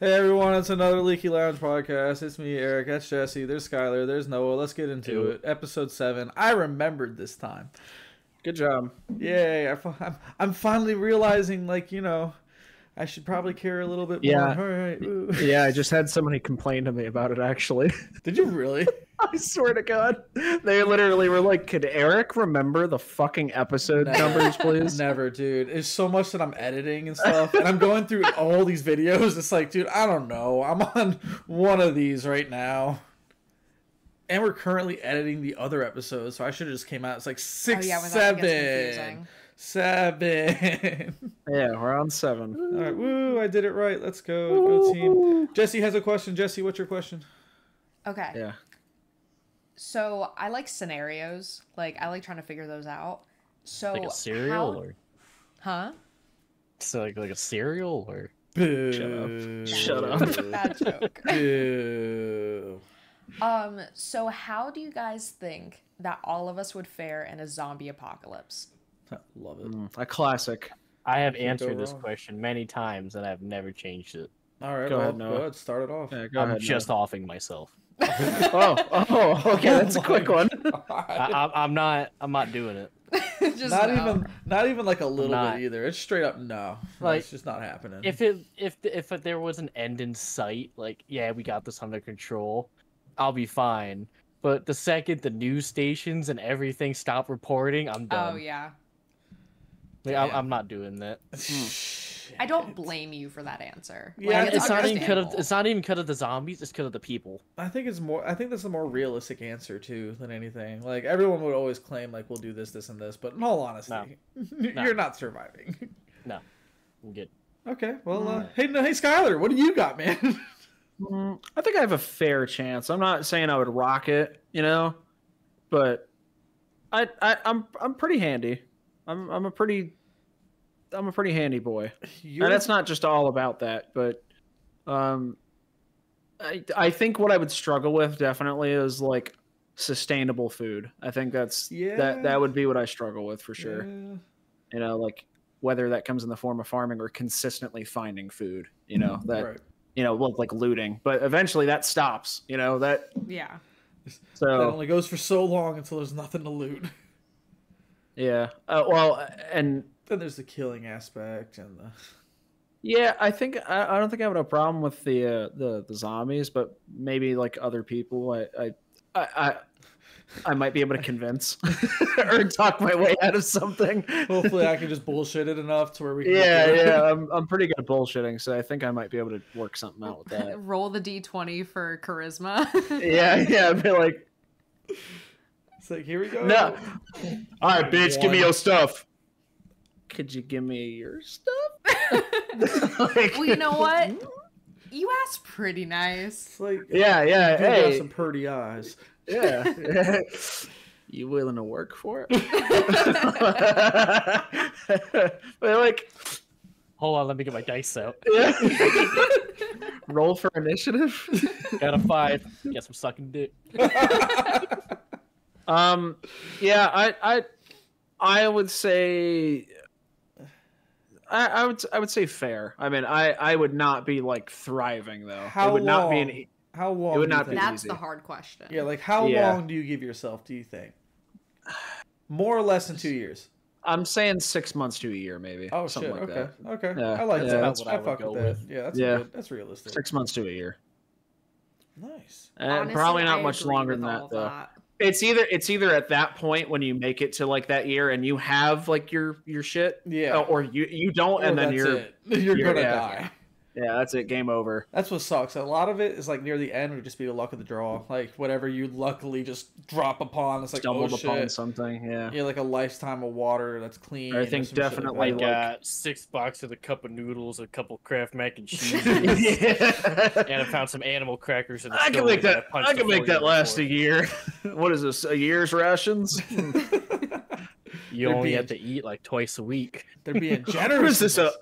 Hey everyone, it's another Leaky Lounge podcast. It's me, Eric. That's Jesse. There's Skylar. There's Noah. Let's get into it. Episode 7. I remembered this time. Good job. Yay! I'm finally realizing, like, you know, I should probably care a little bit more. Yeah. All right. Ooh. Yeah, I just had somebody complain to me about it, actually. Did you really? I swear to God. They literally were like, could Eric remember the fucking episode numbers, please? Never, dude. It's so much that I'm editing and stuff, and I'm going through all these videos. It's like, dude, I don't know. I'm on one of these right now. And we're currently editing the other episodes, so I should have just came out. It's like 6, 7. 7. Yeah, we're on 7. All right, woo! I did it right. Let's go, go team. Jesse has a question. Jesse, what's your question? Okay. Yeah. So I like scenarios. Like I like trying to figure those out. So like a cereal or? Huh? So like a cereal or? Boo. Shut up. Bad joke. Boo. So how do you guys think that all of us would fare in a zombie apocalypse? Love it. A classic. I have Can't go answered this wrong. question many times and I've never changed it. All right, Go well, ahead, Noah. go ahead. Start it off. Yeah, go I'm ahead. just Noah. offing myself. Okay, that's a quick one. I'm not doing it. Just not even like a little not. bit either. It's straight up no. Like, It's just not happening. If there was an end in sight, like yeah, we got this under control, I'll be fine. But the second the news stations and everything stop reporting, I'm done. Oh yeah. Like, Damn. I'm not doing that. I don't blame you for that answer. Yeah, Like, it's not even understandable. it's not even because of the zombies. It's because of the people. I think that's a more realistic answer too than anything. Like everyone would always claim like we'll do this, and this, but in all honesty, you're not surviving. No, I'm good. Okay, well, hey Skylar, what do you got, man? I think I have a fair chance. I'm not saying I would rock it, but I'm pretty handy. I'm a pretty handy boy. And that's not just all about that, but I think what I would struggle with definitely is like sustainable food. I think that would be what I struggle with for sure. Yeah. Like whether that comes in the form of farming or consistently finding food, Right. like looting, but eventually that stops, that. Yeah. So That only goes for so long until there's nothing to loot. yeah. Well, and Then there's the killing aspect and the. yeah, I don't think I have a problem with the zombies, but maybe like other people, I might be able to convince or talk my way out of something. Hopefully, I can just bullshit it enough to where we. Can Yeah. I'm pretty good at bullshitting, so I think I might be able to work something out with that. Roll the d20 for charisma. Yeah. I'd be like, It's like, here we go. no. All right, bitch, give me your stuff. Could you give me your stuff? Well, you know what? You asked pretty nice. It's like, Yeah. you got Hey, some pretty eyes. yeah. You willing to work for it? But like, Hold on, let me get my dice out. yeah. Roll for initiative. Got a 5. Guess I'm sucking dick. Yeah, I would say I would say fair. I mean, I would not be like thriving though. How it would not be long? How long? It would do you not be think? That's easy. the hard question. Yeah, like how Yeah. long do you give yourself? Do you think? More or less than 2 years. I'm saying 6 months to a year, maybe. Oh something shit. like Okay. that. Okay. Yeah, I like yeah, that. that's what I I would fuck go with that. with. Yeah, that's Yeah. good. That's realistic. 6 months to a year. Nice. And Honestly, probably not I much agree longer with than all that of though. that. It's either at that point when you make it to like that year and you have like your shit, Yeah. or you don't, Or and then that's you're it. You're gonna yeah. die. yeah, that's it, game over. That's what sucks. A lot of it is like near the end would just be the luck of the draw. Like whatever you luckily just drop upon. It's like Stumbled oh upon shit. Yeah. Yeah, like a lifetime of water that's clean. I or think some shit definitely, like Like $6 with a cup of noodles, a couple Kraft mac and cheese, Yeah. and I found some animal crackers in the I can stove make that. punched I can the make that 4-year last a before. year. What is this? A year's rations? You They're only being- have to eat like twice a week. They're being What generous. is this?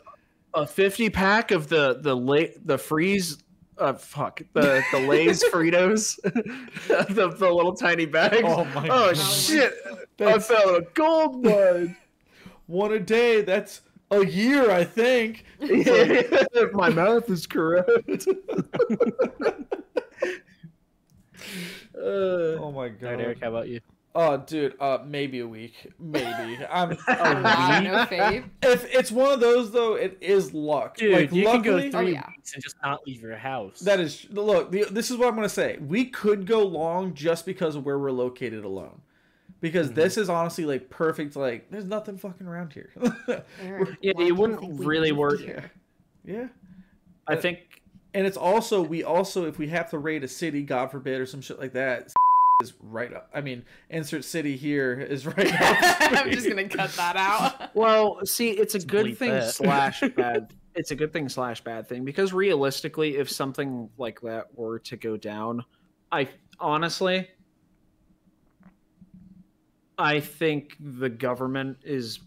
A 50 pack of the freeze. The Lay's Fritos, the little tiny bags. Oh my Oh God. shit! That's- I found a gold mine. One a day. That's A year, I think. If my math is correct. Oh my All right, god. Eric, how about you? Oh, dude. Maybe a week. Maybe. I'm. Wow, no faith. If it's one of those though, it is luck. Dude, like, you luckily, can go 3 Oh, yeah. weeks and just not leave your house. That is look. This is what I'm gonna say. We could go long just because of where we're located alone. Because this is honestly like perfect. Like, there's nothing fucking around here. Eric, Yeah, why you do wouldn't think we really moved work here? Yeah. I think And it's also if we have to raid a city, God forbid, or some shit like that, is right up. I mean, insert city here is right up. I'm just gonna cut that out. well, see, it's a good bleep thing that. slash bad. It's a good thing slash bad thing because realistically, if something like that were to go down, I think the government is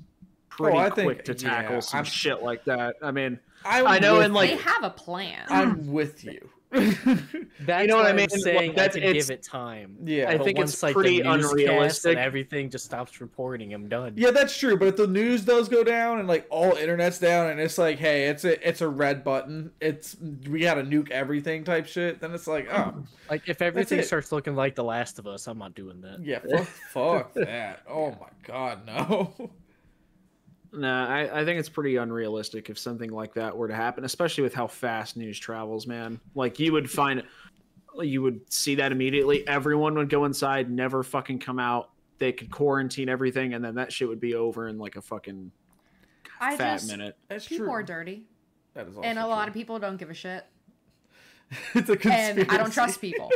pretty I think- quick to tackle yeah, some I'm- shit like that. I mean, I'm I know, with and, like- They you. have a plan. I'm with you. That's You know what I why mean? I'm saying Like, that's- I can it's- give it time. Yeah. I But think once, it's like, pretty the newscast unrealistic. and everything just stops reporting, I'm done. Yeah, that's true. But if the news does go down and like all internet's down and it's like, hey, it's a red button. We gotta nuke everything type shit. Then it's like, oh, Like, if everything it. starts looking like The Last of Us, I'm not doing that. yeah, fuck that. Oh my god, no. nah, I think it's pretty unrealistic if something like that were to happen, especially with how fast news travels, man. Like you would see that immediately. Everyone would go inside, never fucking come out. They could quarantine everything, and then that shit would be over in like a fucking fat minute. That's People true. are dirty, That is also and a lot true. of people don't give a shit. It's a conspiracy. And I don't trust people.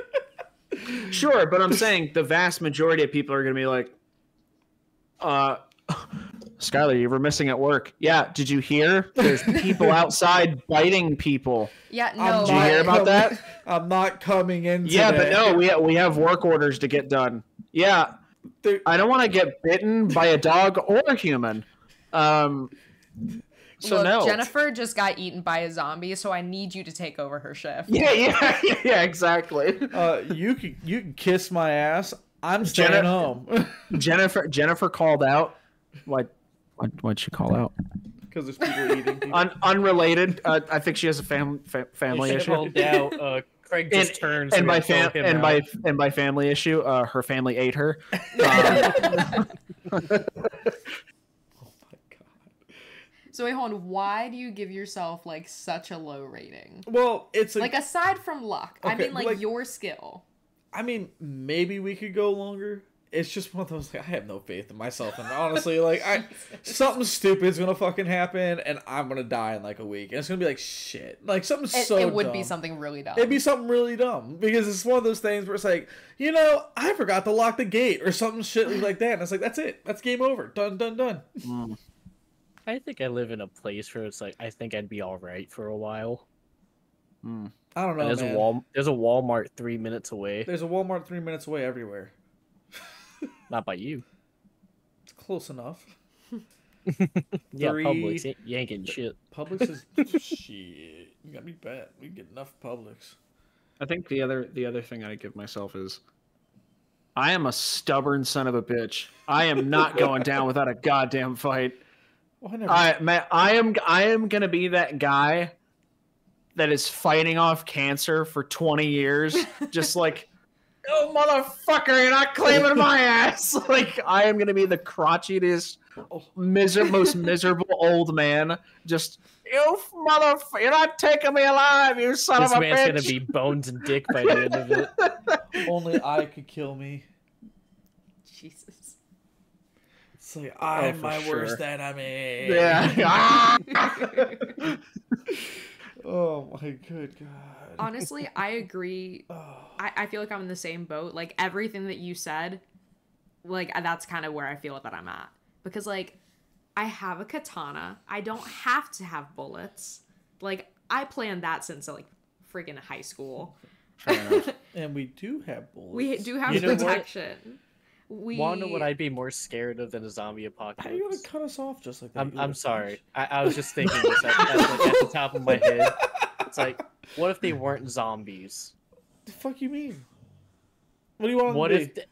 Sure, but I'm saying the vast majority of people are going to be like, Skylar, you were missing at work. Yeah, did you hear? There's people outside biting people. Yeah, I'm no. Did you hear about that? I'm not coming in today. Yeah, but no, we have work orders to get done. Yeah, There- I don't want to get bitten by a dog or a human. So Look, no. Jennifer just got eaten by a zombie, so I need you to take over her shift. Yeah, exactly. You can kiss my ass. I'm staying home Jennifer called out. What'd she call out? because there's people eating. People. Unrelated. I think she has a family issue. Called out, Craig just turns And by gonna throw him out. by family issue, her family ate her. So wait, hold on. Why do you give yourself like such a low rating? Well, it's Like aside from luck, I Okay, mean like, like- your skill. I mean, maybe we could go longer. It's just one of those. Like, I have no faith in myself, and honestly, like, something stupid's gonna fucking happen, and I'm gonna die in like a week, and it's gonna be like shit. Like something It would dumb. be something really dumb. It'd be something really dumb because it's one of those things where it's like, I forgot to lock the gate or something shit like that, and it's like that's it. That's game over. Done. I think I live in a place where it's like I think I'd be all right for a while. I don't know, And man. there's a Walmart 3 minutes away. There's a Walmart 3 minutes away everywhere. Not by you. It's close enough. Yeah, Three- Publix. You ain't getting shit. Publix is shit. You got me bet. We get enough Publix. I think the other thing I give myself is I am a stubborn son of a bitch. I am not going down without a goddamn fight. Well, I never. I am gonna be that guy that is fighting off cancer for 20 years, just like, oh motherfucker, you're not claiming my ass. Like I am gonna be the crotchiest, most miserable old man. Just you motherfucker, you're not taking me alive, you son This of a man's bitch. gonna be bones and dick by the end of it. Only I could kill me. Jesus. It's like I'm for my sure. worst enemy. Yeah. Oh my good god. Honestly, I agree. I feel like I'm in the same boat. Like everything that you said, like that's kind of where I feel that I'm at. Because like I have a katana. I don't have to have bullets. Like I planned that since like freaking high school. And we do have bullets. We do have You know what? protection. We Want to know what I'd be more scared of than a zombie How you gonna apocalypse? cut us off just like that? I'm sorry. I was just thinking this at the top of my head. It's like, what if they weren't zombies? The fuck you mean? What do you want? What them to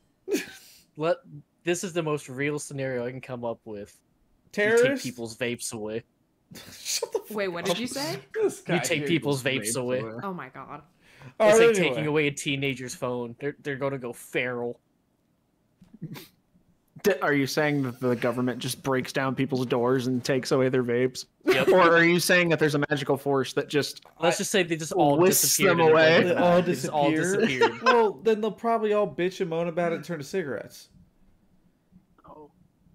if this is the most real scenario I can come up with. be? You take Terrorists? people's vapes away. Shut the fuck Wait, what did you say? This guy You take here people's just- vapes away. Oh my god. All It's right, like anyway. taking away a teenager's phone. They're gonna go feral. Are you saying that the government just breaks down people's doors and takes away their vapes? Yep. Or are you saying that there's a magical force that just Let's just say they just all Whisk disappeared. them in a away. blink of They an all eye. They just all disappeared. Well, then they'll probably all bitch and moan about it and turn to cigarettes.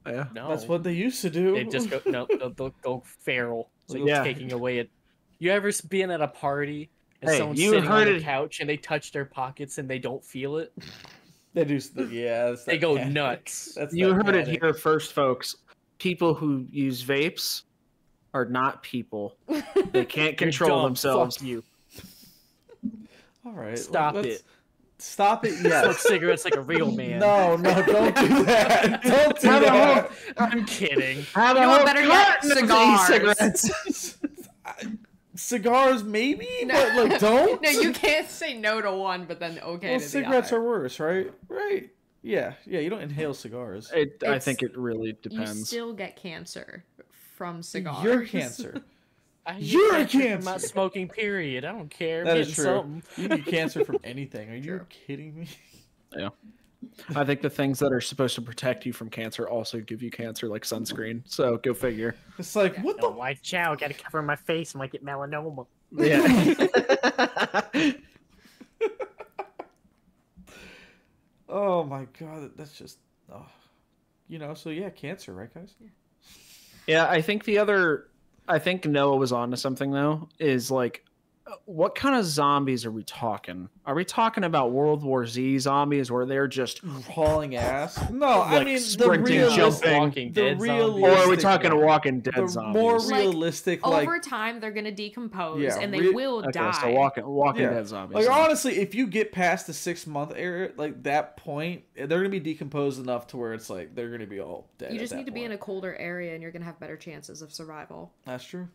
yeah. No, That's what they used to do. they just go. No, they'll go feral. It's like Yeah. taking away it. You ever been at a party and Hey, someone's you sitting heard on the it- couch and they touch their pockets and they don't feel it? They do. Yeah, that's They that go panic. nuts. That's You that heard it panic. here first, folks. People who use vapes are not people. They can't You're control dumb. themselves. Fuck you. All right, Stop let's- it. Stop it. Smoke Yes. cigarettes like a real man. No, don't do that. Don't do Have a that. I'm kidding. Have You a know what, whole better yet, carton of cigars. e-cigarettes. Cigars, maybe, but like, don't. No, you can't say no to one, but then okay Well, to the cigarettes other. are worse, right? Right. Yeah. You don't inhale cigars. I It's- think it really You depends. still get cancer from cigars. You're cancer. I get You're a cancer from cancer. not smoking. Period. I don't care. That I'm is getting true. something. You get cancer from anything. Are you True. kidding me? I think the things that are supposed to protect you from cancer also give you cancer, like sunscreen. So go figure. It's like, what No, the? watch out. Gotta cover my face. I might get melanoma. Yeah. Oh my god, that's just. Oh. So yeah, cancer, right, guys? Yeah, I think I think Noah was onto something though, is like, what kind of zombies are we talking? Are we talking about World War Z zombies where they're just, Hauling ass. No, I Like mean the sprinting, realistic. jumping. Walking The Dead real- or are we Realistic, talking yeah. Walking Dead The zombies? more Like, realistic, like Over time, they're gonna decompose Yeah, and they will okay, die. so Walking Yeah. Dead zombies. Like then. honestly, if you get past the 6 month area, like that point, they're gonna be decomposed enough to where it's like they're gonna be all dead. You just at need that to be in point. a colder area, and you're gonna have better chances of survival. That's true.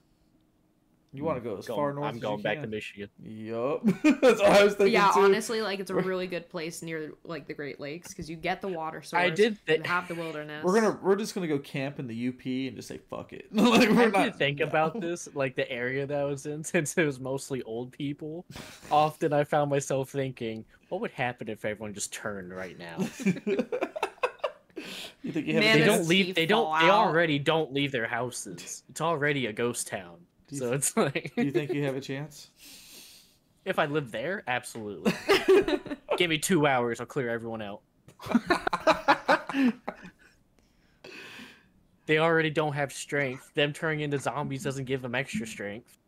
You want to go as far north? I'm going back to Michigan. Yup. That's what I was thinking Yeah, too. honestly, like it's a really good place near like the Great Lakes because you get the water source. I did you have the wilderness. We're just gonna go camp in the UP and just say fuck it. Like we're I not did think about this, like the area that I was in, since it was mostly old people. Often I found myself thinking, what would happen if everyone just turned right now? You think you have? Man, a They Manatee chance? don't leave. They don't. fall They out. already don't leave their houses. It's already a ghost town. Do you So it's like, Do you think you have a chance? if I live there, absolutely. Give me 2 hours, I'll clear everyone out. They already don't have strength. Them turning into zombies doesn't give them extra strength.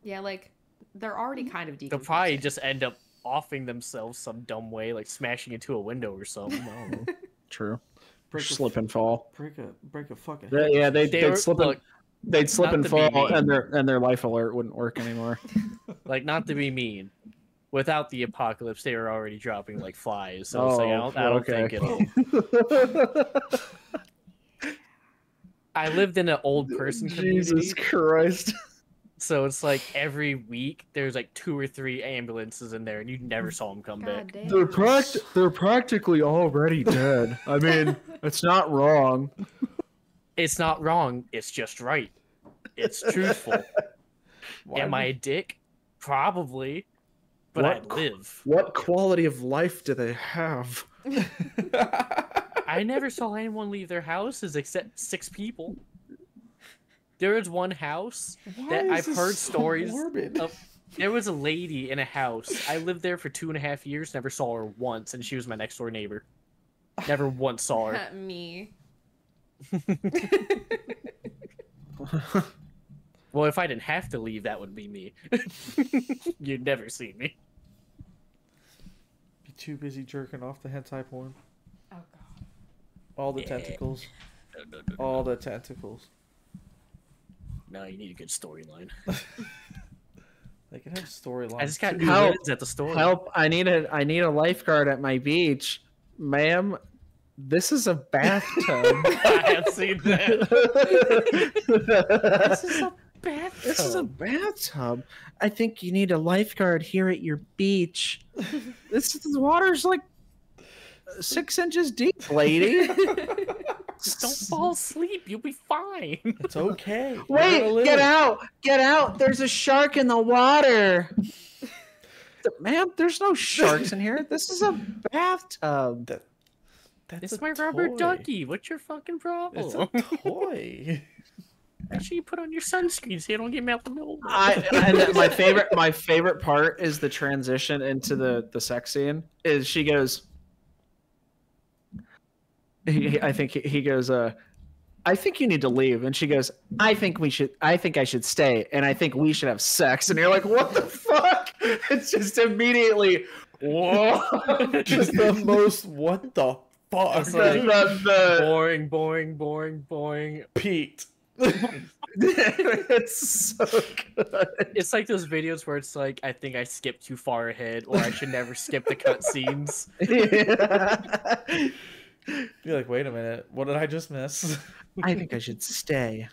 Yeah, like they're already kind of They'll decomposing. probably just end up offing themselves some dumb way, like smashing into a window or something. I don't know. True. Break a, Slip and fall. break a fucking. Yeah, They they'd were- slip look, they'd slip not and to be fall, mean. and their life alert wouldn't work anymore. like, not to be mean. Without the apocalypse, they were already dropping like flies. So it's like, I don't okay. think it'll. I lived in an old person community. Jesus Christ. So it's like every week there's like 2 or 3 ambulances in there, and you never saw them come God back. damn. They're practically already dead. I mean, it's not wrong. It's not wrong. It's just right. It's truthful. Why Am I a dick? Probably. But What I live. What quality of life do they have? I never saw anyone leave their houses except 6 people. There was one house Why that is I've this heard so stories morbid? of. There was a lady in a house. I lived there for 2.5 years, never saw her once, and she was my next door neighbor. Never once saw her. Me. Well, if I didn't have to leave, that would be me. You'd never see me. Be too busy jerking off the hentai porn. Oh god. All the Yeah. tentacles. No. All the tentacles. No, you need a good storyline. They can have storylines. I just got new Help. lids at the store. Help! I need a lifeguard at my beach, ma'am. This is a bathtub. I have seen that. This is a Bathtub. This is a bathtub. I think you need a lifeguard here at your beach. The water's like 6 inches deep, lady. Just don't fall asleep. You'll be fine. It's okay. You're Wait, gonna live. get out! Get out! There's a shark in the water. Man, there's no sharks in here. This is a bathtub. That's It's a my rubber toy. ducky. What's your fucking problem? It's a toy. Make sure you put on your sunscreen so you don't get melted over. And my favorite part is the transition into the sex scene. Is she goes, I think he goes, I think you need to leave, and she goes, I think I should stay, and I think we should have sex, and you're like, what the fuck? It's just immediately, whoa, Just the most what the fuck? It's like- the Boring, boring, boring, boring. Pete. it's so good. It's like those videos where it's like, I think I skipped too far ahead, or I should never skip the cutscenes. Yeah. You're like, wait a minute, what did I just miss? I think I should stay.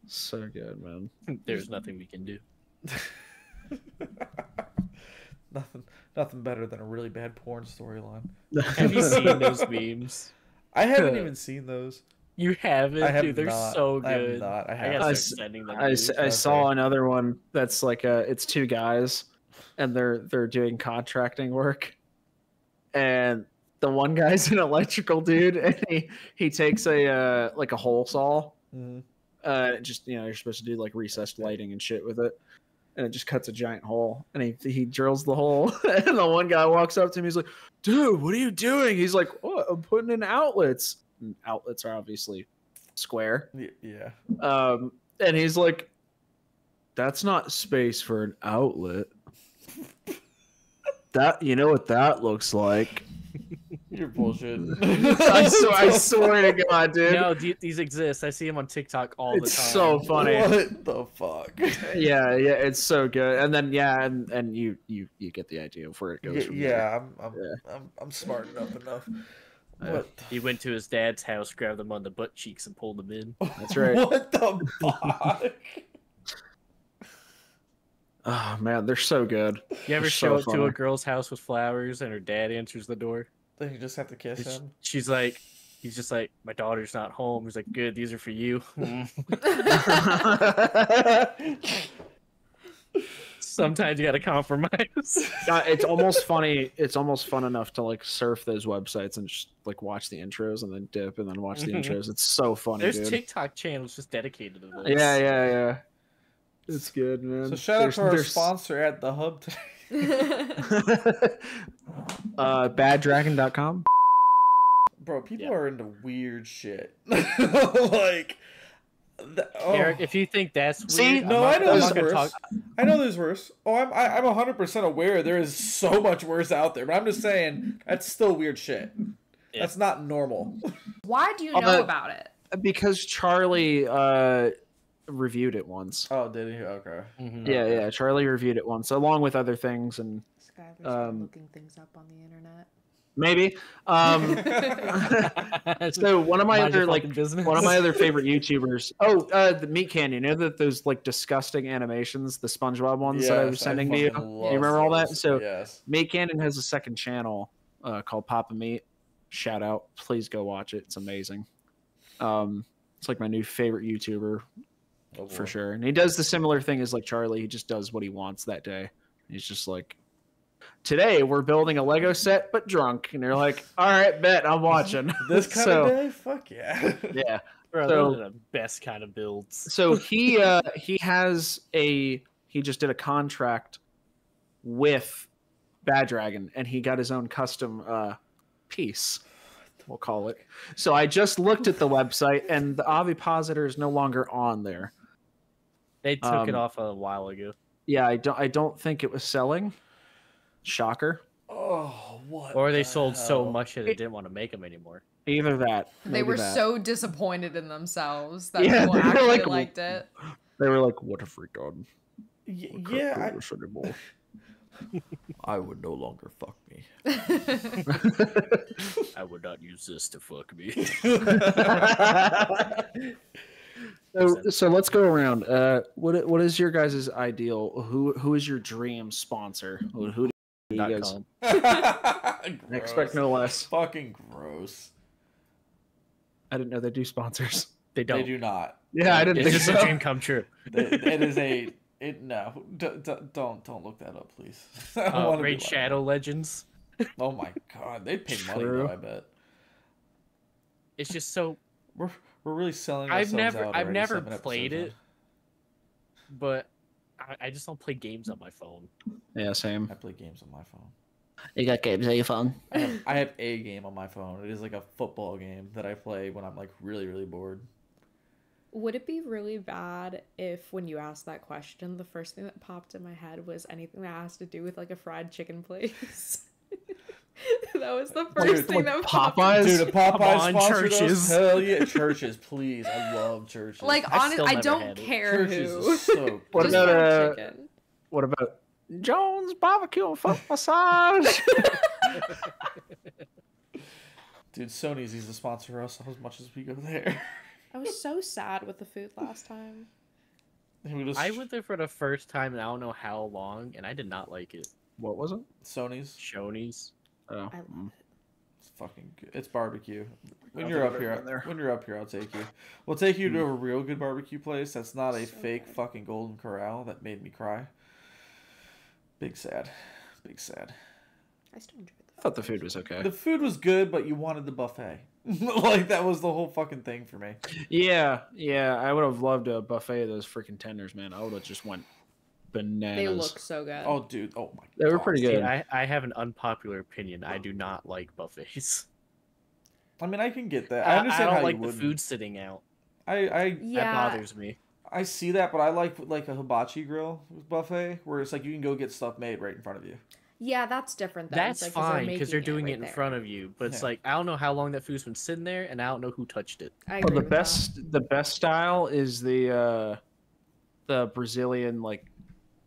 So good, man. There's nothing we can do. Nothing better than a really bad porn storyline. Have you seen those memes? I haven't even seen those. You haven't, I have dude. They're not. so I have good. not. I I have. gotta I start sending them. I, to s- you. I saw another one that's like it's two guys, and they're doing contracting work, and the one guy's an electrical dude, and he takes a like a hole saw, Mhm. just you're supposed to do like recessed lighting and shit with it, and it just cuts a giant hole, and he drills the hole, and the one guy walks up to him, he's like, dude, what are you doing? He's like, oh, I'm putting in outlets. And outlets are obviously square. Yeah. And he's like, that's not space for an outlet. That, you know what that looks like? You're bullshit. I swear to God, dude. No, these exist. I see them on TikTok all the time. It's so funny. What the fuck? Yeah, it's so good. And then and you get the idea of where it goes from there. Yeah, I'm smart enough. Yeah. What? He went to his dad's house, grabbed them on the butt cheeks, and pulled them in. That's right. What the fuck? Oh man, they're so good. You ever They're show so up to a funny. girl's house with flowers, and her dad answers the door? Then you just have to kiss him. She's like, he's just like, my daughter's not home. He's like, good, these are for you. Sometimes you gotta compromise. God, it's almost funny. It's almost fun enough to like surf those websites and just like watch the intros and then dip and then watch the intros. It's so funny, There's dude. TikTok channels just dedicated to this. Yeah. It's good, man. So shout out to our There's- sponsor at the hub today. baddragon.com. Bro, people Yeah. are into weird shit. Like, Eric, if you think that's weird, See? no, I know I'm there's not gonna worse. talk. I know there's worse. Oh, I'm 100% aware there is so much worse out there, but I'm just saying that's still weird shit. Yeah. That's not normal. Why do you Oh, know but- about it? Because Charlie reviewed it once. Oh, did he? Okay. Mhm. Yeah. Charlie reviewed it once, along with other things, and Skylar's Um, looking things up on the internet. maybe. So one of my Mind your other fucking business. one of my other favorite YouTubers. Oh, the Meat Canyon. You know that those like disgusting animations, the SpongeBob ones that I was sending to you. fucking You love remember all that? those. So yes. Meat Canyon has a second channel called Papa Meat. Shout out! Please go watch it. It's amazing. It's like my new favorite YouTuber Oh, for boy. sure. And he does the similar thing as like Charlie. He just does what he wants that day. He's just like, today we're building a Lego set, but drunk. And you're like, all right, bet I'm watching. This kind So- of day? Fuck yeah. Yeah. Bro, So- those are the best kind of builds. So he just did a contract with Bad Dragon, and he got his own custom piece. We'll call it. So I just looked at the website, and the Avipositor is no longer on there. They took it Um, off a while ago. Yeah, I don't think it was selling. Shocker. Oh, what? Or they the sold so hell? much that they didn't want to make them anymore. Either that. They maybe were that. so disappointed in themselves that Yeah, people they were actually like- liked it. They were like, "What have we done? Y- We can't yeah, do this anymore." I would no longer fuck me. I would not use this to fuck me. So let's go around. What is your guys' ideal? Who is your dream sponsor? Who do you guys .com. expect no less? Fucking gross. I didn't know they do sponsors. They don't. They do not. Yeah, I didn't It's think just so. a dream come true. It is a. No, don't look that up, please. I don't wanna be Raid like Shadow Legends. that. Oh my god, they pay money True. though. I bet It's just so. we're really selling. I've ourselves never out I've already, never 7 played episodes it, but I just don't play games on my phone. Yeah, in. same. I play games on my phone. You got games on your phone? I have a game on my phone. It is like a football game that I play when I'm like really bored. Would it be really bad if, when you asked that question, the first thing that popped in my head was anything that has to do with like a fried chicken place? That was the first Dude, thing like that popped. Popeyes? Dude, if Come Popeyes on, sponsored Churches. us, hell yeah, Churches, please. I love Churches. Like, I've honest, still I never don't had it. care Churches who. is so What Just about, fried chicken. What about Jones Barbecue and Foot Massage? Dude, Sony's needs to sponsor us as much as we go there. I was so sad with the food last time. We just, I went there for the first time and I don't know how long, and I did not like it. What was it? Sony's. Shoney's. Oh, I love it. It's fucking good. It's barbecue. When I you're think up I've here, been there. when you're up here, I'll take you. We'll take you to a real good barbecue place. That's not a So fake good. fucking Golden Corral that made me cry. Big sad. Big sad. I still enjoyed I thought the food was okay. The food was good, but you wanted the buffet. Like that was the whole fucking thing for me. Yeah, I would have loved a buffet of those freaking tenders, man. I would have just went bananas. They look so good. Oh, dude. Oh my. They were God. pretty See, good. I have an unpopular opinion. I do not like buffets. I mean, I can get that. I I understand don't how like you the would. food sitting out. I yeah. That bothers me. I see that, but I like a hibachi grill buffet where it's like you can go get stuff made right in front of you. Yeah, that's different. Though. That's It's like, fine because they're making doing right it in there. front of you. But it's Yeah. like I don't know how long that food's been sitting there, and I don't know who touched it. I Oh, agree the with best style is the Brazilian like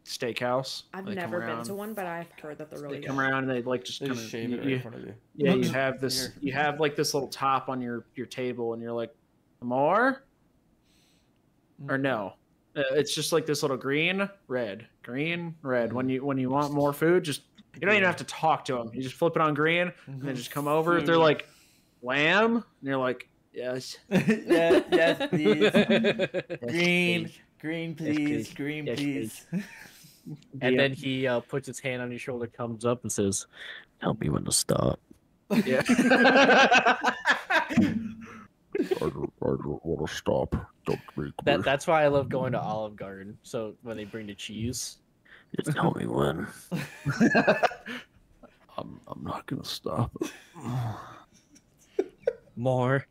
steakhouse. that. I've They come never been around- to one, but I've heard that they're really They good. come around and they like just They kind just of shave it right in front of you. yeah. You have this. Here. You have like this little top on your table, and you're like, more or no? It's just like this little green, red. When you want more food, just you don't even have to talk to them. You just flip it on green, and they just come over. Food. They're like, lamb, and you're like, yes. yes, please. Green, please. green, Yes, please. please. Green, Yes, please. And Yeah. then he puts his hand on your shoulder, comes up, and says, "Tell me when to stop." Yeah. I don't want to stop. Don't make me. That's why I love going to Olive Garden. So when they bring the cheese, just tell me when. I'm not gonna stop. More.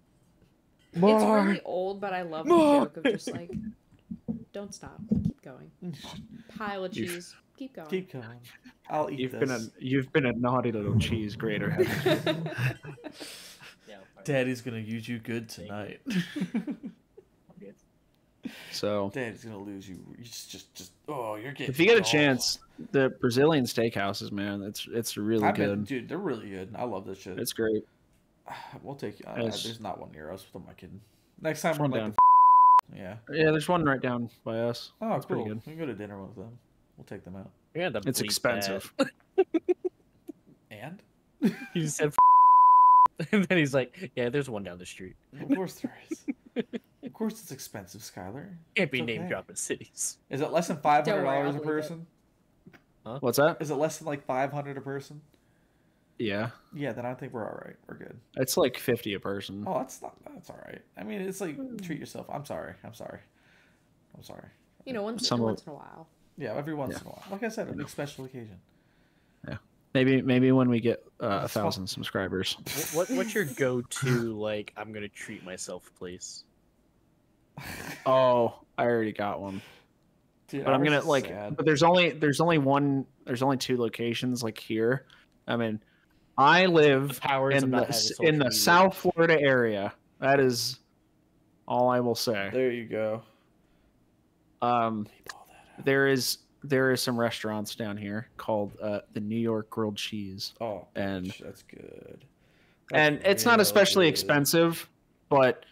It's really old, but I love the joke of just like, don't stop, keep going. Pile of cheese, keep going. Keep going. I'll eat You've been a naughty little cheese grater. haven't you? Yeah, Daddy's gonna use you good tonight. So Daddy's gonna lose you. You just. Oh, you're getting. if you get a oh. chance, the Brazilian steakhouses, man, it's really I've good. been, dude. They're really good. I love this shit. It's great. We'll take you. It's- There's not one near us. What am I kidding? Next time There's we're one like. Yeah. Yeah, there's one right down by us. Oh, It's pretty cool. good. We can go to dinner with them. We'll take them out. we had to It's bleep expensive. And that. He just said, and then he's like, "Yeah, there's one down the street. of course there is. Of course it's expensive, Skylar. Can't be It's name okay. dropping cities." Is it less than Don't $500 worry, I'll a believe it. person? What's that? Is it less than like 500 a person? Yeah, Yeah, then I think we're all right. We're good. it's like 50 a person. Oh, that's all right. I mean, it's like treat yourself. I'm sorry. I'm sorry. You know, once Some of- in a while. Yeah, every once in a while. Like I said, a big special occasion. Maybe when we get That's 1,000 subscribers. What's your go-to like I'm gonna treat myself place? Oh, I already got one. Dude, But I'm ours gonna is like. sad. But there's only two locations like here. I mean, I live The powers of in not the having social in the media. South Florida area. That is all I will say. There you go. Leave all that out. There is some restaurants down here called the New York Grilled Cheese, Oh, And- bitch, that's good. and That's it's not real especially good. expensive, but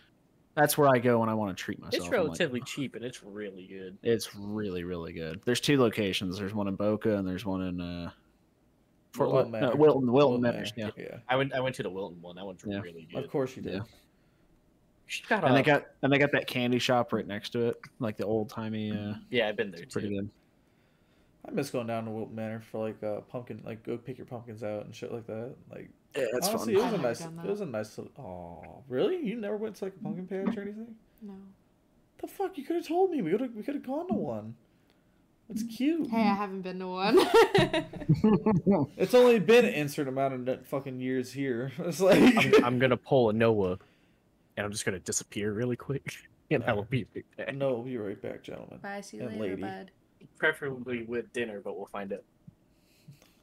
that's where I go when I want to treat myself. It's I'm like, relatively cheap and it's really good. it's really really good. There's two locations. There's one in Boca and there's one in Wilton Manor. Wilton Wilton Manors. Manor, Yeah. yeah. I went to the Wilton one. That one's Yeah. really good. Of course you did. Yeah. Shut And up. they got that candy shop right next to it, like the old timey. Yeah, I've been there Pretty too. good. I miss going down to Wilton Manor for like pumpkin, like go pick your pumpkins out and shit like that. Like Yeah, that's honestly, fun. it was a I've never nice, done that. it was a nice. Oh, really? You never went to like a pumpkin patch or anything? No. The fuck? You could have told me. We could have gone to one. It's cute. Hey, I haven't been to one. It's only been an insert amount of fucking years here. It's like I'm gonna pull a Noah, and I'm just gonna disappear really quick, and I will be right back. no, we'll be right back, gentlemen. Bye. See you And later, lady. bud. Preferably with dinner, but we'll find out.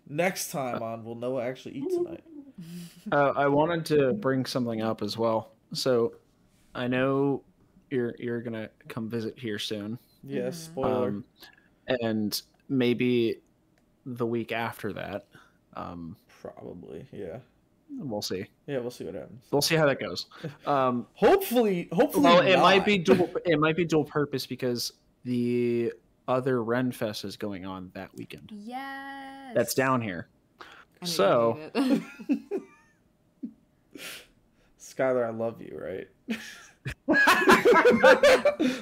Next time on, will Noah actually eat tonight? I wanted to bring something up as well. So, I know you're gonna come visit here soon, Yes, spoiler. and maybe the week after that. Probably, yeah. We'll see. Yeah, we'll see what happens. We'll see how that goes. Hopefully Well, it might not. be dual. It might be dual purpose because the other Renfest is going on that weekend. Yes. That's down here. I need to So- read it. Skylar, I love you, right?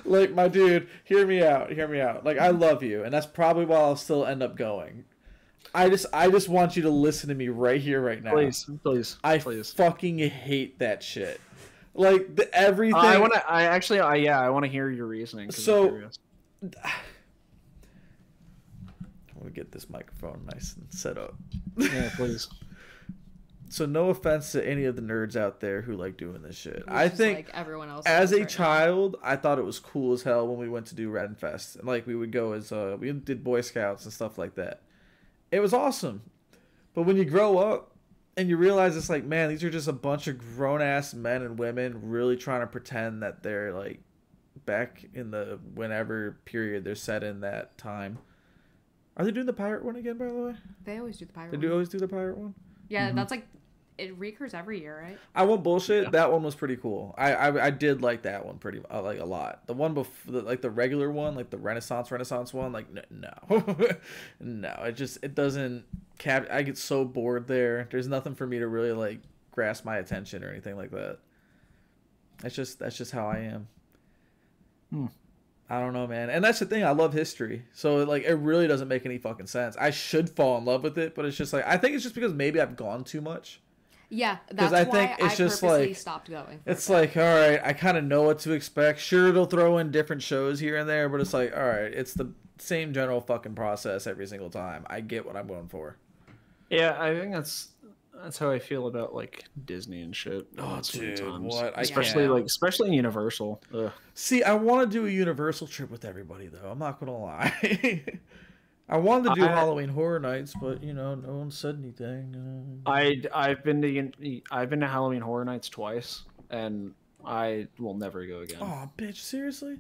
Like, my dude, hear me out. Like, I love you, and that's probably why I'll still end up going. I just want you to listen to me right here, right now. Please. I fucking hate that shit. Like, everything. I want to hear your reasoning. 'Cause So- I'm curious. I'm gonna get this microphone nice and set up. Yeah, please. So no offense to any of the nerds out there who like doing this shit. Which I is think like everyone else as does a right now. child, I thought it was cool as hell when we went to do Renfest. And like we would go as we did Boy Scouts and stuff like that. It was awesome. But when you grow up and you realize it's like, man, these are just a bunch of grown ass men and women really trying to pretend that they're like back in the whenever period they're set in that time. Are they doing the pirate one again, by the way? They always do the pirate They one. do always do the pirate one? Yeah, that's like it recurs every year, right? I won't bullshit. That one was pretty cool. I did like that one pretty like a lot. The one before, like the regular one, like the Renaissance one, like no, no. It doesn't cap. I get so bored there. There's nothing for me to really like grasp my attention or anything like that. That's just how I am. I don't know, man. And that's the thing. I love history, so like it really doesn't make any fucking sense. I should fall in love with it, but it's just like I think it's just because maybe I've gone too much. Yeah, that's I why think it's I just purposely like- stopped going. for It's a bit. like, all right, I kind of know what to expect. Sure, they'll throw in different shows here and there, but it's like, all right, it's the same general fucking process every single time. I get what I'm going for. Yeah, I think that's how I feel about like Disney and shit. Oh, dude, what? I Especially can't. especially in Universal. Ugh. See, I want to do a Universal trip with everybody, though. I'm not gonna lie. I wanted to do Halloween Horror Nights, but no one said anything. I've been to Halloween Horror Nights twice, and I will never go again. Oh, bitch, seriously?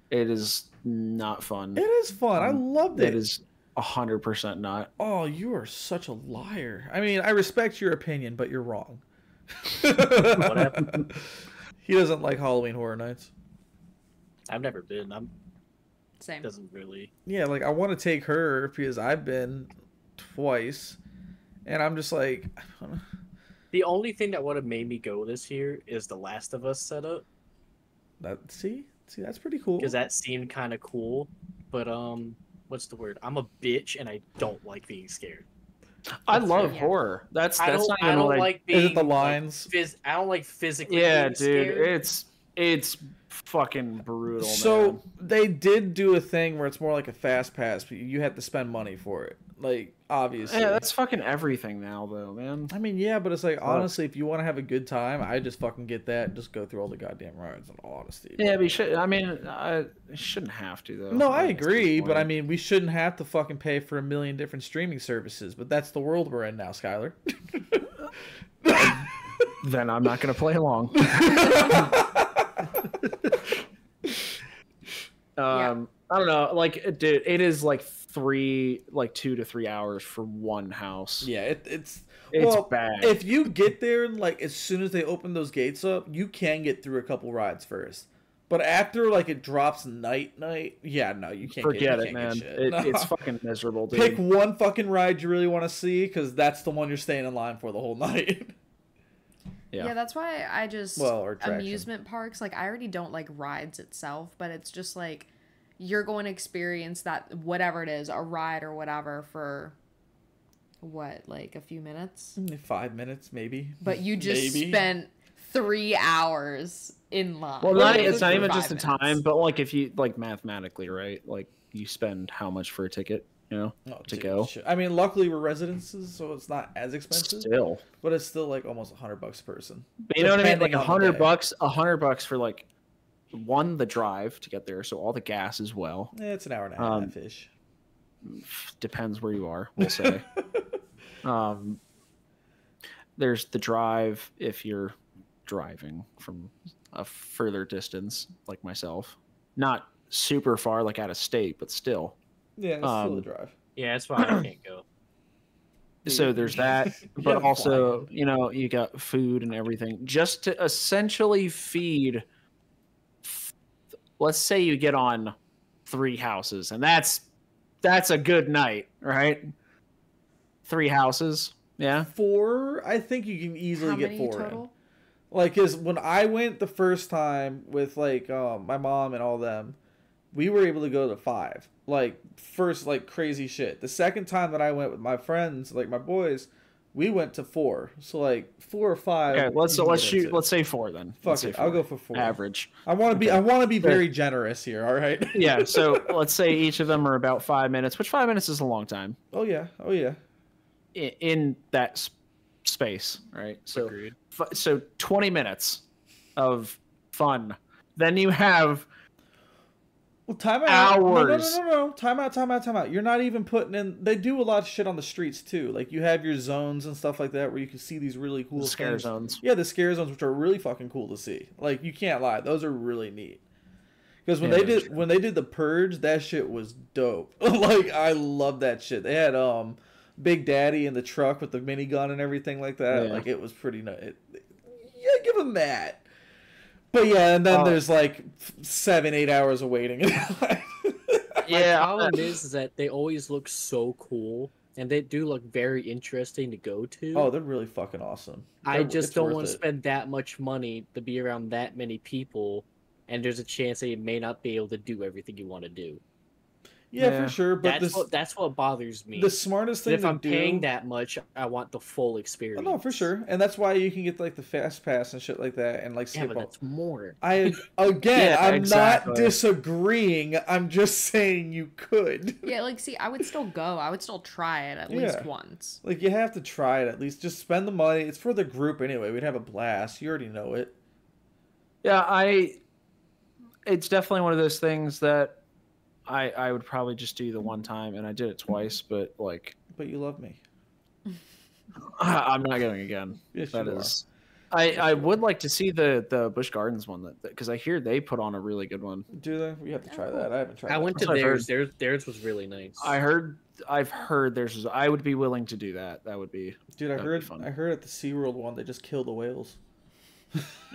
It is not fun. It is fun. I loved it. It is 100% not. Oh, you are such a liar. I mean, I respect your opinion, but you're wrong. What happened? He doesn't like Halloween Horror Nights. I've never been. Same. Doesn't really. Yeah, like I want to take her because I've been twice, and I'm just like, I don't know. The only thing that would have made me go this year is the Last of Us setup, See, that's pretty cool. because that seemed kind of cool. But what's the word? I'm a bitch and I don't like being scared. I love Yeah. horror. That's I not don't even what like being. Is it the like, lines? I don't like physically. Yeah, being dude, scared. it's fucking brutal. So man. they did do a thing where it's more like a fast pass, but you have to spend money for it. Like obviously, Yeah, that's fucking everything now, though, man. I mean, yeah, but it's like honestly, if you want to have a good time, I just fucking get that and just go through all the goddamn rides. In all honesty, Yeah, but you should. I mean, I shouldn't have to though. no, I That's the agree, but point. I mean, we shouldn't have to fucking pay for a million different streaming services. But that's the world we're in now, Skylar. Then I'm not gonna play along. I don't know. Like, dude, it is like 2 to 3 hours for one house. Yeah, it's It's bad. If you get there, like as soon as they open those gates up, you can get through a couple rides first. But after like it drops night, yeah, no, you can't. Forget you it, can't man. Get shit. No. It's fucking miserable, dude. Pick one fucking ride you really want to see, because that's the one you're staying in line for the whole night. Yeah, that's why I just Or attraction. amusement parks, like I already don't like rides itself, but it's just like you're going to experience that whatever it is, a ride or whatever for what, like a few minutes? 5 minutes, maybe. But you just Maybe. spent 3 hours in line. Well, for it's not even 5 just the minutes. time, but like if you like mathematically, right? Like you spend how much for a ticket, you know, Oh, to dude, go. shit. I mean, luckily we're residences, so it's not as expensive. Still, But it's still like almost $100 a person. but you know what I mean? Like Depending on the day. $100 for like the drive to get there, so all the gas as well. It's an hour and a half ish. Depends where you are, we'll say. There's the drive if you're driving from a further distance, like myself. Not super far, like out of state, but still. Yeah, it's still a drive. Yeah, that's why I can't go. So there's that, but Yeah, also, flying. you know, you got food and everything just to essentially feed. Let's say you get on 3 houses, and that's a good night, right? 3 houses, yeah. 4, I think you can easily How get many 4 in. total? Like, cause when I went the first time with like my mom and all them, we were able to go to 5. Like first, like crazy shit. The second time that I went with my friends, like my boys, we went to 4. So like 4 or 5. Okay, let's you can get shoot. into. Let's say 4 then. Fuck Let's say it, I'll 4. go for 4. Average. I want to be. Okay. I want to be very generous here. All right. Yeah. So let's say each of them are about 5 minutes, which 5 minutes is a long time Oh yeah. Oh yeah. in that space, right? So Agreed. so 20 minutes of fun. Then you have Well, time out. Hours. No. Time out. You're not even putting in. They do a lot of shit on the streets too. Like you have your zones and stuff like that where you can see these really cool scare things. zones. Yeah, the scare zones, which are really fucking cool to see. Like you can't lie, those are really neat. Because when Yeah, they did the purge, that shit was dope. Like I love that shit. They had Big Daddy in the truck with the minigun and everything like that. Yeah. Like it was pretty nice. Yeah, give him that. But yeah, and then there's like 7-8 hours of waiting. Yeah. My problem is that they always look so cool, and they do look very interesting to go to. Oh, they're really fucking awesome. I just It's don't worth want to it. spend that much money to be around that many people, and there's a chance that you may not be able to do everything you want to do. Yeah, Yeah. for sure. But That's what bothers me. the smartest thing if to I'm do. paying that much, I want the full Oh, experience. no, for sure, and that's why you can get like the fast pass and shit like that, and like Yeah, skip but all. that's more. I'm Yeah, not exactly. disagreeing. I'm just saying you could. Yeah, like see, I would still go. I would still try it at least Yeah. once. Like you have to try it at least. Just spend the money. It's for the group anyway. We'd have a blast. You already know it. Yeah, it's definitely one of those things that I would probably just do the one time, and I did it twice, but like But you love me. I'm not going again. Yes, That you are. is. I would like to see the Busch Gardens one because I hear they put on a really good one. Do they? We have to try that. I haven't tried. I went to I've theirs. Theirs was really nice. I've heard there's. I would be willing to do that. That would be. Dude, I that'd be heard. fun. I heard at the SeaWorld one they just kill the whales.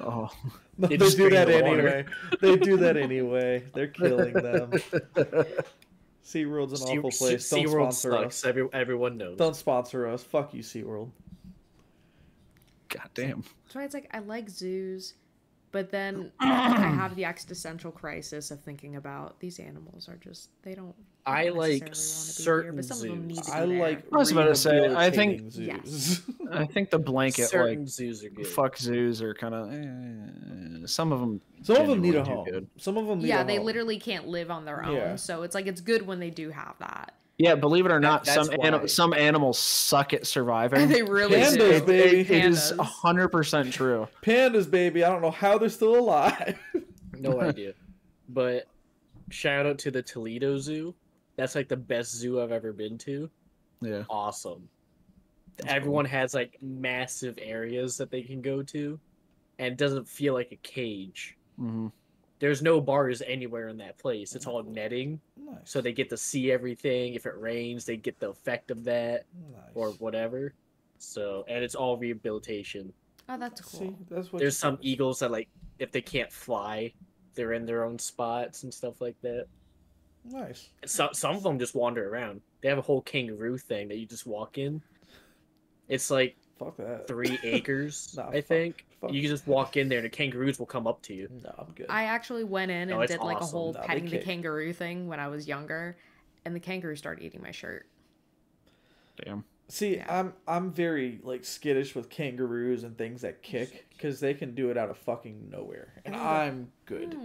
Oh, No, They they just do drain that the water. anyway. They do that anyway. They're killing them. SeaWorld's an awful place. Don't SeaWorld sponsor sucks. us. Everyone knows. Don't sponsor us. Fuck you, SeaWorld. God damn. That's why it's like I like zoos, but then I have the existential crisis of thinking about these animals are just they don't. I don't like necessarily wanna be here, certain but some of them need zoos. to be I there. like. I was about to say, I think- rehabilitating Yes. zoos. I think the blanket Certain like zoos are good. fuck zoos are kind of. Some of them. Some of them need a genuinely home. do good. Some of them need Yeah, a they home. literally can't live on their own, Yeah. so it's like it's good when they do have that. Yeah, believe it or not, that's why. some animals suck at surviving. They really Pandas, do. baby. It is Pandas. 100% true. Pandas, baby. I don't know how they're still alive. No idea. But shout out to the Toledo Zoo. That's like the best zoo I've ever been to. Yeah. Awesome. That's Everyone has like massive areas that they can go to, and it doesn't feel like a cage. hmm There's no bars anywhere in that place. It's all netting, Nice. so they get to see everything. If it rains, they get the effect of that Nice. or whatever. So, and it's all rehabilitation. Oh, that's cool. See, that's what. There's you some said. eagles that like if they can't fly, they're in their own spots and stuff like that. Nice. Some of them just wander around. They have a whole kangaroo thing that you just walk in. It's like Fuck that. 3 acres, Nah, I think. fuck. You can just walk in there and the kangaroos will come up to you. No, I'm good. I actually went in No, and it's did like a awesome. whole No, they petting the kick. kangaroo thing when I was younger, and the kangaroo started eating my shirt. Damn. See, Yeah. I'm very like skittish with kangaroos and things that kick because they can do it out of fucking nowhere, and I'm good.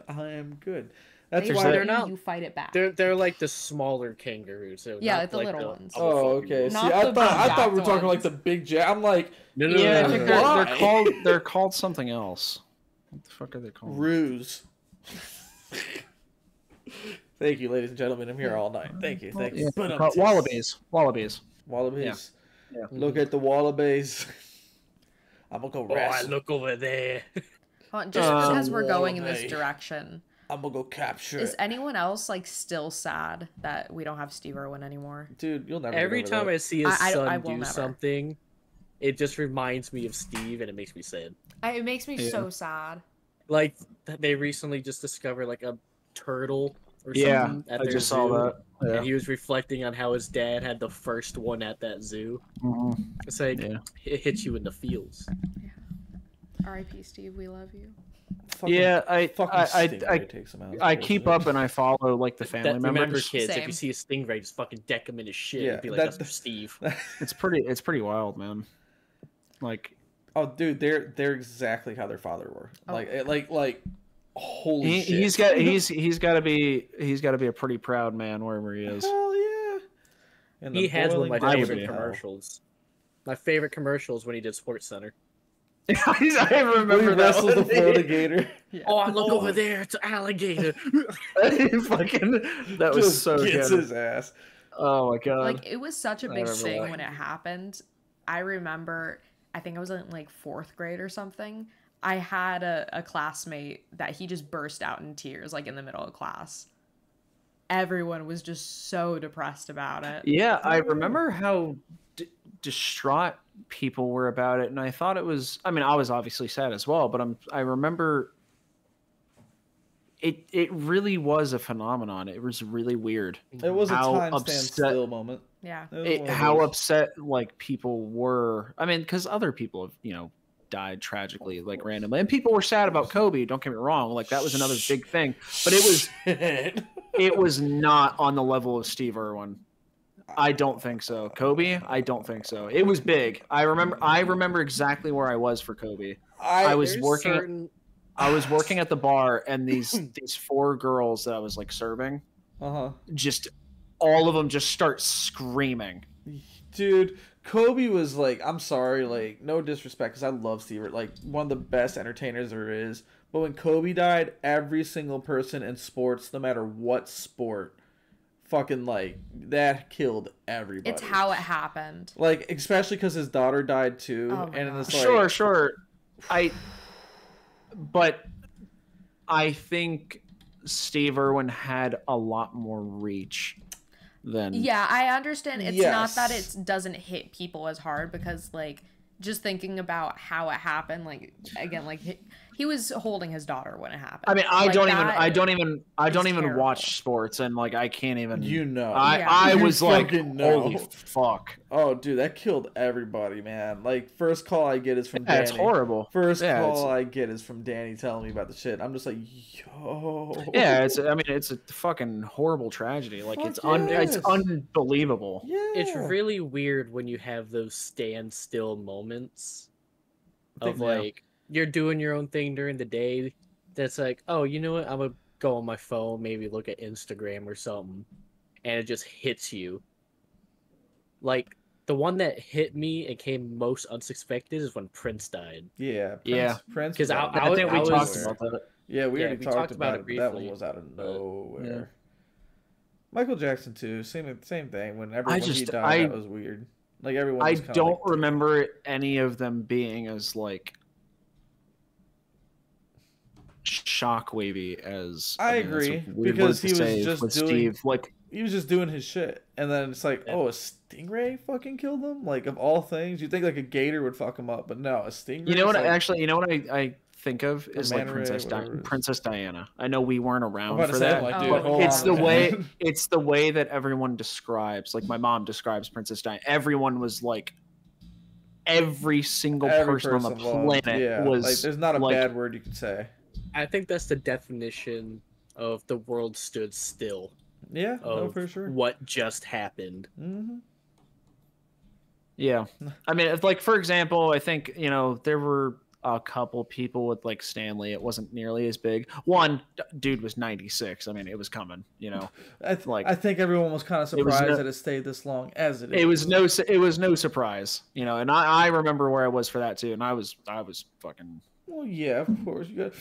I am good. That's They why bite they're you, not- you fight it back. They're like the smaller kangaroos. So Yeah, not the little ones. Oh, okay. See, Not I the thought we were big talking like ones. the big jack. I'm like No, no, Yeah, no, I think no, no. they're called something else. What the fuck are they called? ruse. Thank you, ladies and gentlemen. I'm here all night. Thank you. Thank you. Yeah, But they're called wallabies. Wallabies. Wallabies. Yeah. Look at the wallabies. I'm gonna go Oh, I wrestle. look over there. Just because we're going in this Wallaby. direction, I'm gonna go capture is it. anyone else like still sad that we don't have Steve Irwin anymore? Dude, you'll never. Every get over time I that. see his I son will do never. something, it just reminds me of Steve and it makes me sad. It makes me so sad. Like they recently just discovered like a turtle or Yeah, something at I their just zoo, saw that. Yeah. and he was reflecting on how his dad had the first one at that zoo. Mhm. It's like Yeah. it hits you in the feels. R.I.P. Steve, we love you. Fucking, Yeah, fucking Stingray takes him out. I keep up and I follow like the family Remember, members. kids, if Same. you see a stingray, just fucking deck him in his shit Yeah, and be like, that- "That's for Steve." It's pretty wild, man. Like Oh, dude, they're exactly how their father were. Like, holy shit. he's got to be a pretty proud man wherever he is. Hell yeah. And He the has one of my boiling would favorite be. commercials. My favorite commercial is when he did Sports Center. I When he remember that. wrestled the one. Florida Gator. Oh, look over there, it's an alligator. Fucking, that was Just so gets good. his ass. Oh my god. Like it was such a big remember thing that. when it happened. I remember, I think I was in like 4th grade or something. I had a classmate that he just burst out in tears like in the middle of class. Everyone was just so depressed about it. Yeah, I remember how distraught people were about it, and I thought it was. I mean, I was obviously sad as well, but I remember it. It really was a phenomenon. It was really weird. It was a How time upset- stand still moment. Yeah. It was one of How those. upset like people were. I mean, because other people have died tragically like randomly, and people were sad about Kobe. Don't get me wrong. Like that was another big thing, but it was Shit. it was not on the level of Steve Irwin. I don't think so. Kobe, I don't think so. It was big. I remember exactly where I was for Kobe. I was There's working certain- I was working at the bar, and these 4 girls that I was like serving, just all of them just start screaming. Dude, Kobe was like, I'm sorry, like, no disrespect, because I love Steve, like, one of the best entertainers there is. But when Kobe died, every single person in sports, no matter what sport, fucking, like, that killed everybody. It's how it happened. Like, especially because his daughter died too. Oh my and it's God. like, Sure. But I think Steve Irwin had a lot more reach than. Yeah, I understand. It's not that Yes. it doesn't hit people as hard because, like, just thinking about how it happened, like, again, like, he was holding his daughter when it happened. I mean, I Like, don't that even terrible. watch sports, and like I can't even. you know. Yeah. I You was like, fucking know. holy fuck! Oh, dude, that killed everybody, man. Like, first call I get is from Yeah, Danny. it's horrible. First Yeah, call I get is from Danny telling me about the shit. I'm just like, yo. Yeah, it's a fucking horrible tragedy. Like Fuck it's yes. unbelievable. Yeah. It's really weird when you have those standstill moments of Yeah. like you're doing your own thing during the day. That's like, oh, you know what? I'm gonna go on my phone, maybe look at Instagram or something, and it just hits you. Like the one that hit me and came most unsuspected is when Prince died. Yeah. Yeah. Prince 'Cause was out I I of think we was- talked nowhere. about that. Yeah, we Yeah, already we talked talked about about it. it That one briefly, was out of but- nowhere. Michael Jackson too. Same thing. When he just- died, that was weird. Like everyone. I Was kinda don't like, remember any of them being as like shockwavy as. I mean, that's a agree, weird because word he to was say just with doing- Steve. Like He was just doing his shit, and then it's like, Yeah. oh, a stingray fucking killed him. Like of all things, you would think like a gator would fuck him up, but no, a stingray. you know what? Like, I think of is like manta ray, whatever it is. Princess Diana. I know we weren't I'm around about for to say, that. like, Oh, dude, but hold it's on the a way minute. it's the way that everyone describes. Like my mom describes Princess Diana. Everyone was like every single person on the loved. planet was like there's not a like, bad word you could say. I think that's the definition of the world stood still. Yeah, no, Of for sure. what just happened. Mm-hmm. Yeah, I mean, it's like for example, I think there were a couple people with like Stanley. It wasn't nearly as big. One dude was 96. I mean, it was coming. I think everyone was kind of surprised that it stayed this long as it is. It was no surprise. And I remember where I was for that too, and I was fucking. Well, yeah, of course you got.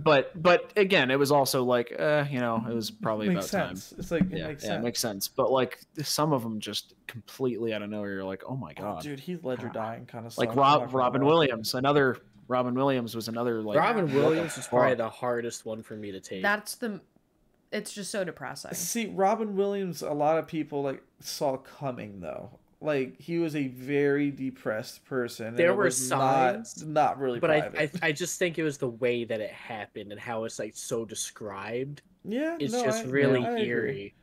But again, it was also like it was probably about sense. time. It's like makes sense. It makes sense. But like some of them just completely out of nowhere. You're like, oh my god, dude, Heath Ledger dying kind of like Robin Williams. Robin Williams was another like. Robin Williams is probably the hardest one for me to take. It's just so depressing. See, Robin Williams, a lot of people like saw coming though. Like he was a very depressed person. There were signs, not really. But private. I just think it was the way that it happened and how it's like so described. Yeah, it's just really eerie.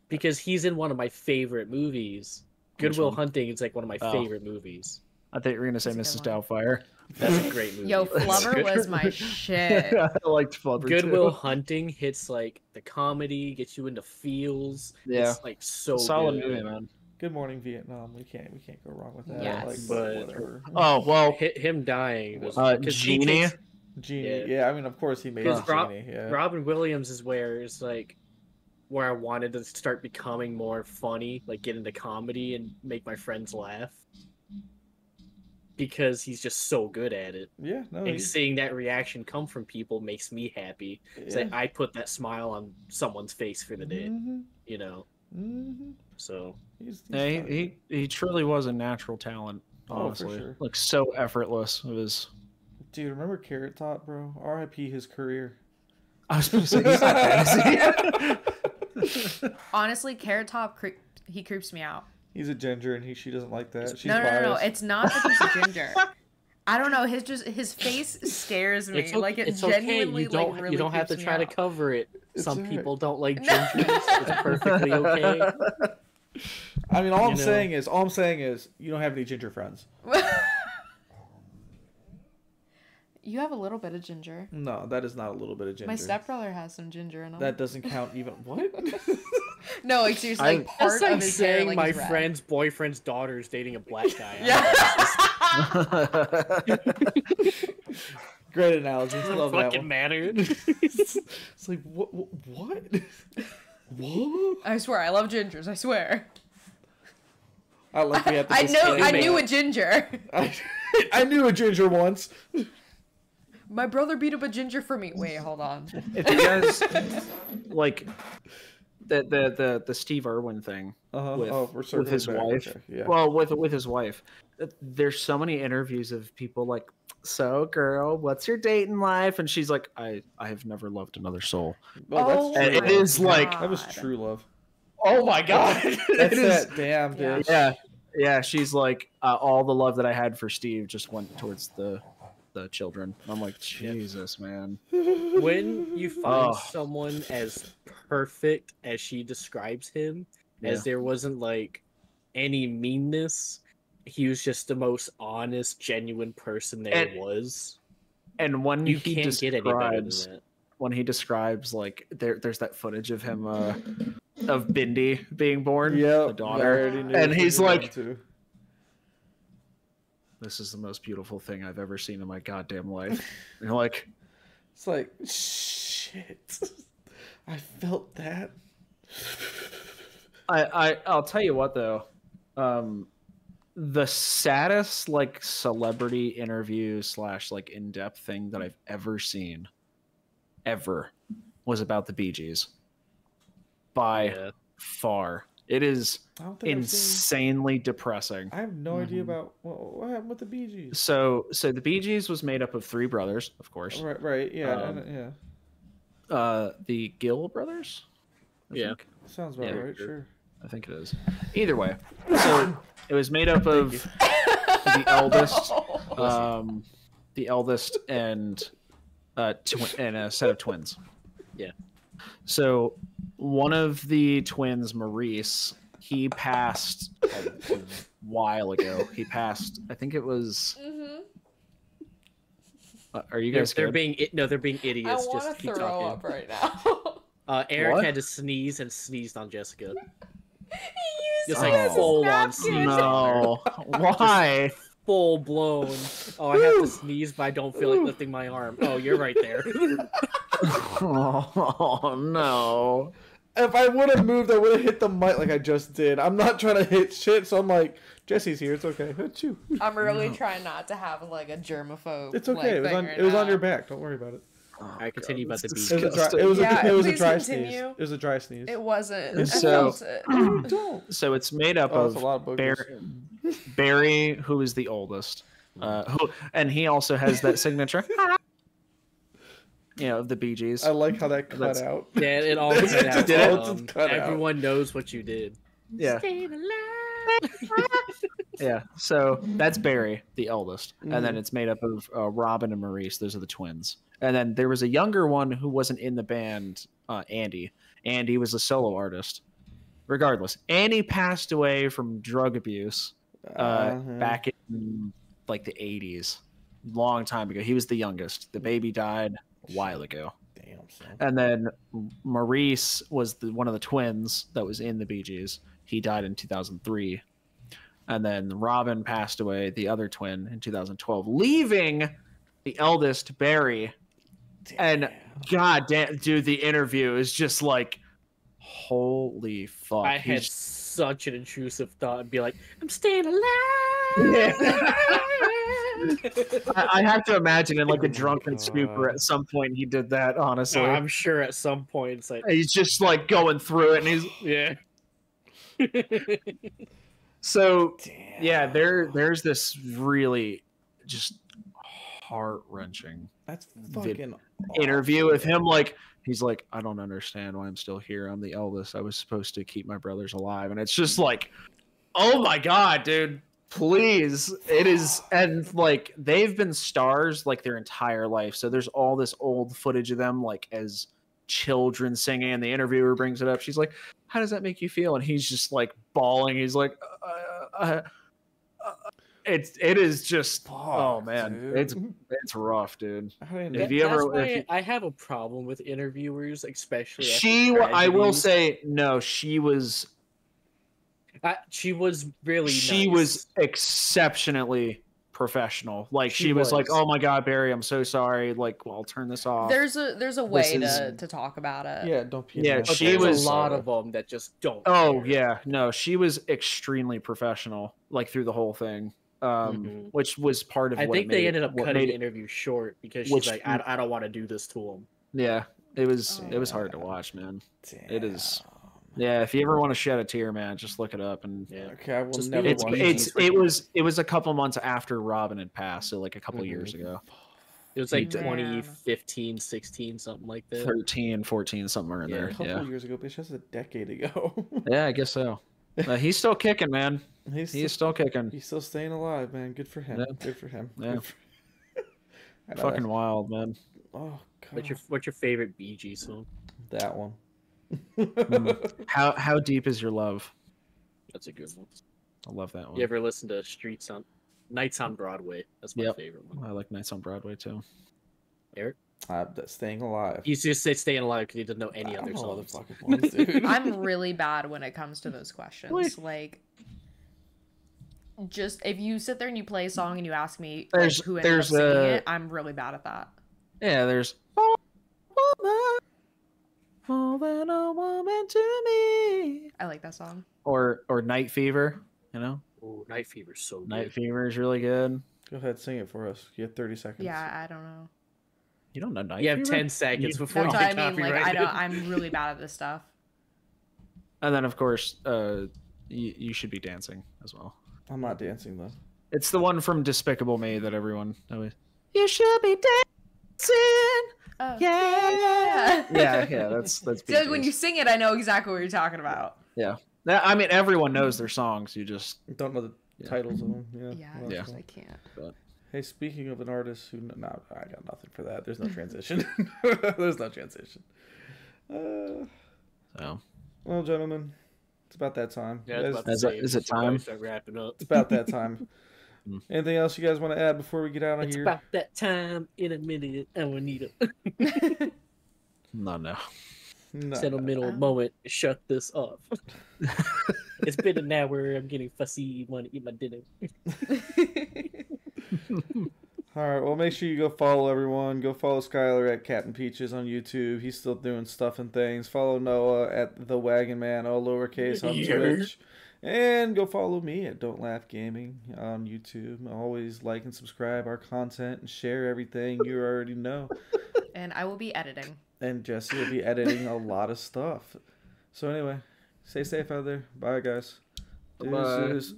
Because he's in one of my favorite movies. Good Will Hunting is like one of my favorite movies. I thought you were gonna say Mrs. Doubtfire. That's a great movie. Yo, Flubber was my shit. I liked Flubber Good too. Will Hunting hits like the comedy, gets you into feels. Yeah, it's like so solid good. movie, man. Good Morning Vietnam. We can't go wrong with that. Yes. Like, But whatever. Oh well, him dying was Genie. Genie. Yeah, I mean, of course he made Genie. Yeah. Robin Williams is where it's like where I wanted to start becoming more funny, like get into comedy and make my friends laugh. Because he's just so good at it. Yeah, no. And seeing that reaction come from people makes me happy. It's like I put that smile on someone's face for the day. Mm-hmm. So he truly was a natural talent. Honestly, for sure. Like so effortless. It was. Dude, remember Carrot Top, bro? R.I.P. his career. I was going to say he's not fantasy. Honestly, Carrot Top, he creeps me out. He's a ginger, and she doesn't like that. She's no. It's not that he's a ginger. I don't know. His face scares me. It's okay. Genuinely really you don't have to creeps me try out. to cover it. It's Some alright. people don't like gingers. It's perfectly okay. I mean, all I'm saying is, you don't have any ginger friends. You have a little bit of ginger. No, that is not a little bit of ginger. My stepbrother has some ginger in him. That doesn't count even. What? No, like seriously, like part That's like of his hair, saying like, my is red. friend's boyfriend's daughter is dating a black guy. Great analogy. Love that Fucking one. matter. It's like what? What? I swear, I love gingers. I swear. I like we have to. I knew a ginger. I knew a ginger once. My brother beat up a ginger for me. Wait, hold on. If you guys like the Steve Irwin thing with his wife, okay. Yeah. well, with his wife, there's so many interviews of people like, so girl, what's your dating life? And she's like, I have never loved another soul. Oh, that's and true. it is like That was true love. oh my god, That's it is, that damn dude. yeah. She's like, all the love that I had for Steve just went towards the children. I'm like, Jesus, man. When you find someone as perfect as she describes him, as there wasn't like any meanness, he was just the most honest, genuine person there was. And when you can't get any better than that. When he describes like there's that footage of him of Bindi being born, the daughter, and he's like, this is the most beautiful thing I've ever seen in my goddamn life. And you're like, it's like, shit. I felt that. I'll tell you what though, the saddest like celebrity interview / like in-depth thing that I've ever seen, was about the Bee Gees. By far. It is insanely depressing. I have no idea about what happened with the Bee Gees. So the Bee Gees was made up of 3 brothers, of course. Right, yeah, the Gill brothers. I think. Sounds about right. Sure. I think it is. Either way, so it was made up of the eldest, and a set of twins. Yeah. So one of the twins, Maurice, he passed a while ago. He passed. I think it was. Are you guys? They're good? being they're being I idiots. want Just to keep throw talking. up right now. Eric What? had to sneeze and sneezed on Jessica. He Just used like it as a full on napkin. sneeze. No. Why? Full blown. Oh, I have to sneeze, but I don't feel like lifting my arm. Oh, you're right there. Oh no. If I would have moved, I would have hit the mic like I just did. I'm not trying to hit shit, so I'm like, Jesse's here. It's okay. Achoo. I'm really trying not to have like a germaphobe. It's okay. Like, It was on your back. Don't worry about it. I continue about the beach. It was a please dry continue. sneeze. It was a dry sneeze. It wasn't. I So- felt it. Don't. So it's made up Oh, that's of a lot of boogers. Barry, who is the oldest, and he also has that signature, of the Bee Gees. I like how that cut That's- out. Yeah, it all cut out. Did it? Just cut out. Everyone knows what you did. Yeah, yeah. So that's Barry, the eldest, and then it's made up of Robin and Maurice. Those are the twins. And then there was a younger one who wasn't in the band, Andy. Andy was a solo artist. Regardless, Andy passed away from drug abuse back in like the 80s, long time ago. He was the youngest. The baby died a while ago. Damn, son. And then Maurice was one of the twins that was in the Bee Gees. He died in 2003. And then Robin passed away, the other twin, in 2012, leaving the eldest, Barry. And god damn, dude, the interview is just like, holy fuck. I had He's- such an intrusive thought and be like, I'm staying alive. I have to imagine in like a drunken God. stupor at some point he did that, honestly. So I'm sure at some point it's like, He's just like going through it and he's yeah. so Damn. yeah, there's this really just heart-wrenching That's fucking interview with him. Like, he's like, I don't understand why I'm still here. I'm the eldest. I was supposed to keep my brothers alive. And it's just like, oh my God, dude, please. It is. And like, they've been stars like their entire life. So there's all this old footage of them like as children singing. And the interviewer brings it up. She's like, how does that make you feel? And he's just like bawling. He's like, it is just, oh man, dude. it's rough, dude. I didn't If you ever- That's why if you- I have a problem with interviewers, especially after I will tragedies. say no. She was really she nice. was exceptionally professional. Like she was like, was. oh my God, Barry, I'm so sorry. Like, well, I'll turn this off. There's a way is- to talk about it. Yeah, don't pee. Yeah, But she there's was- a lot of them that just don't. Oh care. yeah, no, she was extremely professional, like through the whole thing, Mhm. which was part of. I what think made they it- ended up what cutting made the it- interview short because which- she's like, I don't want to do this to him. Yeah, it was Oh. hard to watch, man. Damn. It is. Yeah, if you ever want to shed a tear, man, just look it up and. Yeah. Okay, I will Just never It's watch it was a couple months after Robin had passed, so like a couple years ago. It was like Man. 2015, 16, something like that. 13, 14, somewhere in Yeah. A there. couple Yeah. years ago, bitch. That's a decade ago. Yeah, I guess so. He's still kicking, man. He's still kicking. He's still staying alive, man. Good for him. Yeah. Good for him. Yeah. Good for... I know Fucking that- wild, man. Oh god. What's your favorite Bee Gees song? That one. How deep is your love? That's a good one. I love that one. You ever listen to Nights on Broadway? That's my Yep. favorite one. I like Nights on Broadway too. Eric? That's staying alive. You just say Staying Alive because he doesn't know any I other don't know songs. other fucking ones, dude. I'm really bad when it comes to those questions. Wait. Like, just if you sit there and you play a song and you ask me There's- like, who ended up there's, singing it, I'm really bad at that. Yeah, there's more than a woman to me. I like that song. Or Night Fever, you know? Ooh, Night Fever's so good. Night Fever is really good. Go ahead, sing it for us. You have 30 seconds. Yeah, I don't know. You don't know Night You have Fever? 10 seconds before That's you what get I mean. Like, copyrighted. I'm really bad at this stuff. And then of course, you should be dancing as well. I'm not dancing though. It's the one from Despicable Me that everyone always. You should be dancing. Oh, Yeah. Yeah. That's So Bee like, when you Gees. sing it, I know exactly what you're talking about. I mean, everyone knows their songs. You just Don't know the Yeah. titles of them. Yeah. Yeah, well, Yeah. that's I cool. can't. Hey, speaking of an artist who, no, I got nothing for that. There's no transition. There's no transition. so. Well, gentlemen, It's about that time. Yeah, it's about Is to it- say is it before I time? Start wrapping up. It's about that time. Anything else you guys want to add before we get out of It's here? about that time in a minute. I will need a No. No. sentimental moment to shut this off. It's been an hour. I'm getting fussy. Want to eat my dinner. All right, well, make sure you go follow everyone. Go follow Skylar at Captain Peaches on YouTube. He's still doing stuff and things. Follow Noah at The Wagon Man, all lowercase, on Yeah. Twitch. And go follow me at Don't Laugh Gaming on YouTube. Always like and subscribe our content and share everything you already know. And I will be editing. And Jesse will be editing a lot of stuff. So anyway, stay safe out there. Bye, guys. Bye. Deuces.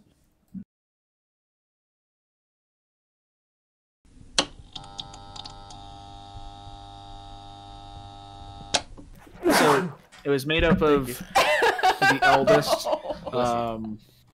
So it was made up of the eldest,